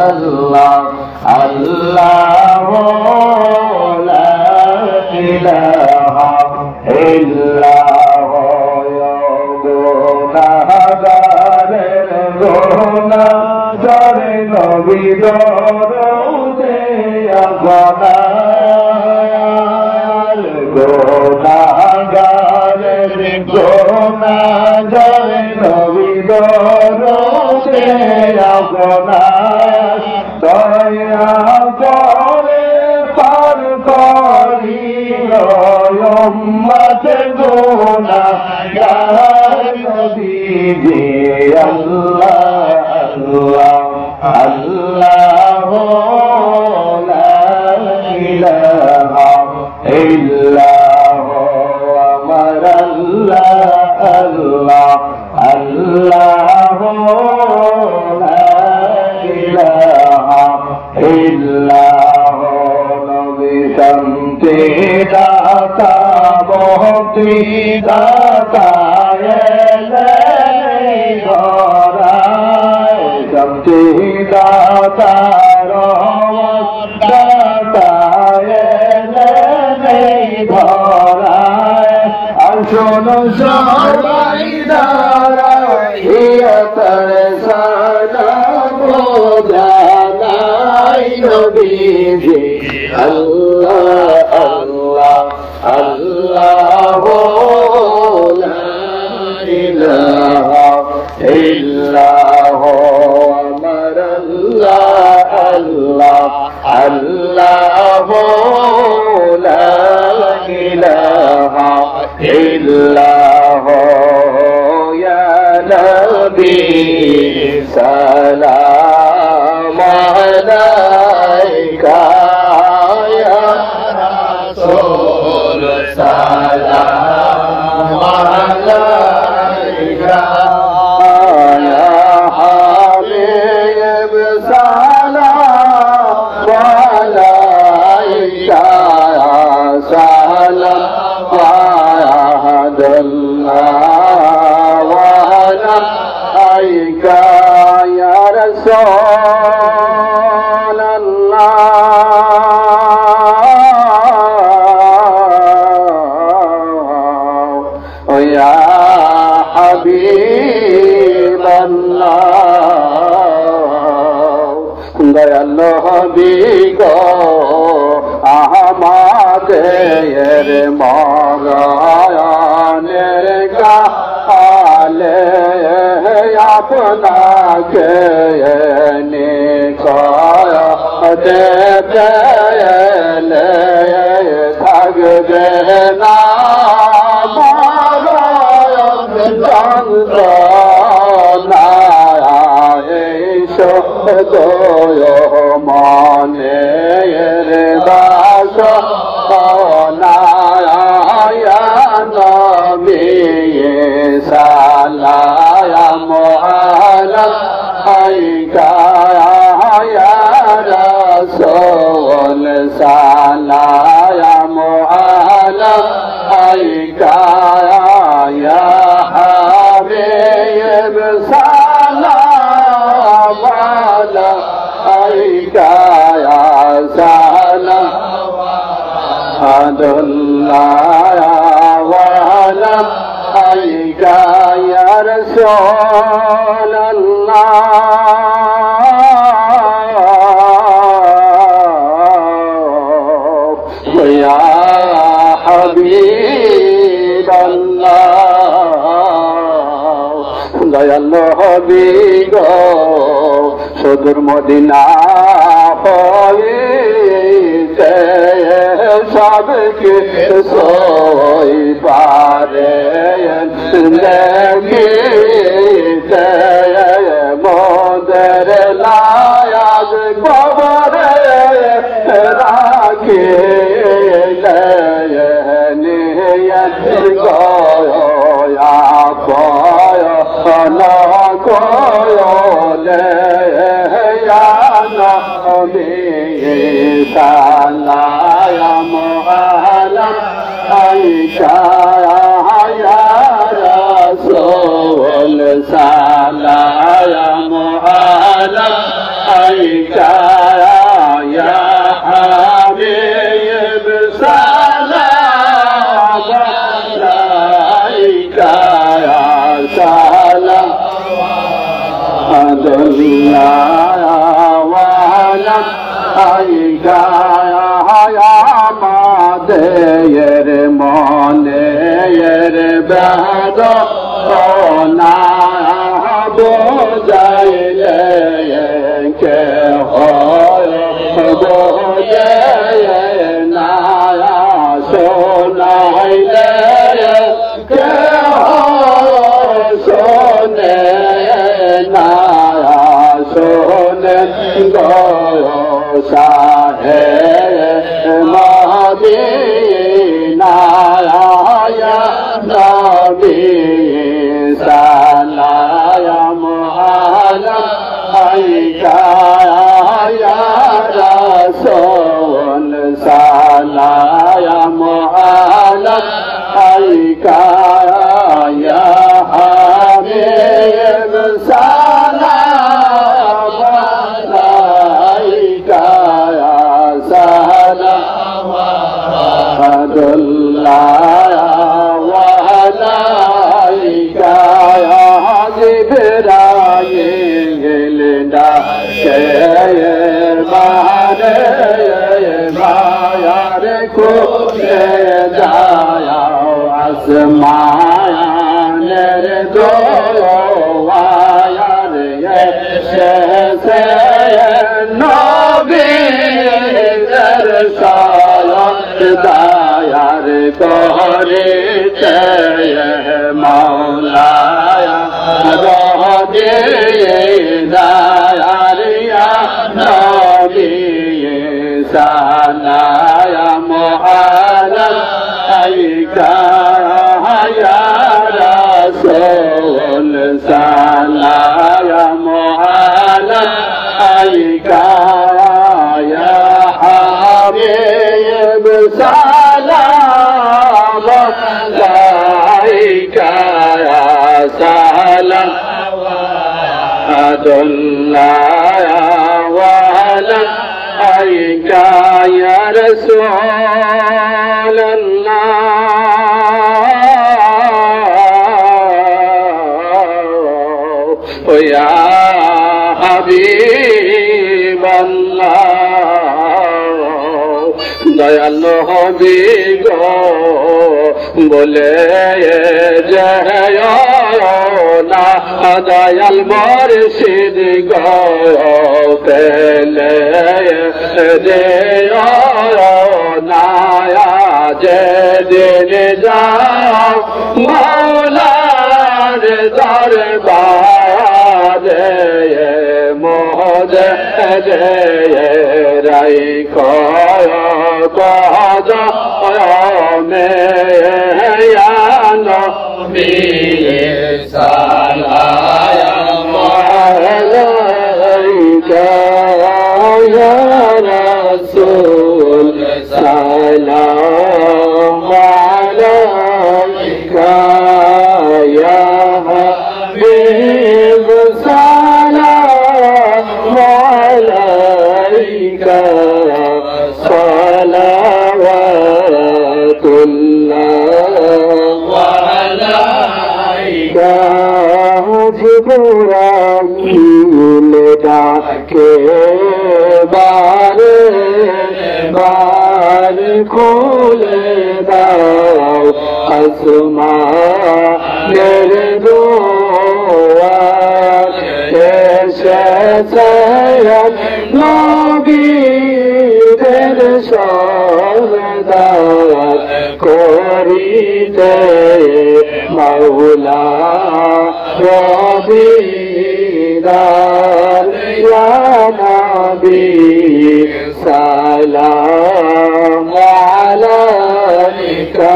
আল্লাহ আল্লাহ লা ইলাহা ইল্লাল্লাহ গুনাহগারের গুনাহগার নবী দরুদে আপনার গুনাহগারের গুনাহগার নবী দরুদে আপনার দয়া করে পার করিল উম্মত গুনাহগার নবীজি আল্লাহ আল্লাহ আল্লাহ লা ইলাহা ইল্লাল্লাহ আমার আল্লাহ আল্লাহ আল্লাহ লা ইলাহা ইল্লাল্লাহ নবী শান্তি দাতা মুক্তি দাতা শান্তি দাতা আসুন সবাই দাঁড়াইয়া তার সালাম জানাই নবীজি আল্লাহ আল্লাহ আল্লাহ লা ইলাহা ইল্লাল্লাহ আমার আল্লাহ আল্লাহ আল্লাহ লা ইলাহা ইল্লাল্লাহ ইয়া নবী সালাম আলাইকা ইয়া রাসূল সালাম আলাইকা ইয়া হাবিব সালাম আলাইকা সালাম عليك يا رسول الله يا حبيب الله দয়াল নবী গো আমাদের মরণের কালে আপনাকে নিকটে পেলে থাকবে না মরণ যন্ত্রণা দোয় মনে বাসনা নবী সালাম আলাইকা ইয়া রাসূল সালাম আলাইকা ইয়া হাবিব সালাম আলাইকা ইয়া সালাম আল্লাহ ওয়ালা আলাইকা ইয়া রাসূল আল্লাহ ইয়া হাবিব আল্লাহ দয়াল নবী গো সুদূর মদিনা হইতে সবকে সই পারে লেগিতে মোদের লায়াজ কবরে রাখি নিয়ত গয়া কয় কয়লে নবী সালাম আলাইকা ইয়া রাসূল সালাম আলাইকা يا حبيب سلام عليك يا سلام الله وعليك يا مدير منير بدونا بوجايلك بوجاينا يا سنايلك سننا يا سننا साहे मदीना या नबी सलाम अलैका या रसूल सलाम अलैका या हबीब सलाम अलैका وعليك يا جبرائيل ما يركض دايا أسماء نردو दायार कोहरे मौलाया रोदे दायार या नबी सलाया अलैका या रसूल सलाया अलैका या हबीब सलाम अलैका या सलाम अलैका या रसूल अल्लाह या हबीब दयालु हबी गो बोले ना दयाल मुर्शिद गो पहले दे नाया जे दिन जाओ मौलार दरबार मोहजे राई या नबी सलाम अलैका या रसूल सलाम अलैका या हबीब सलाम अलैका जिब्राइल डाके बारे बार खोले दाओ आसमां मेरे द्वार सैयद नबी तेरे सरदार कोरीते मौला रबीदार या नबी सलाम अलैका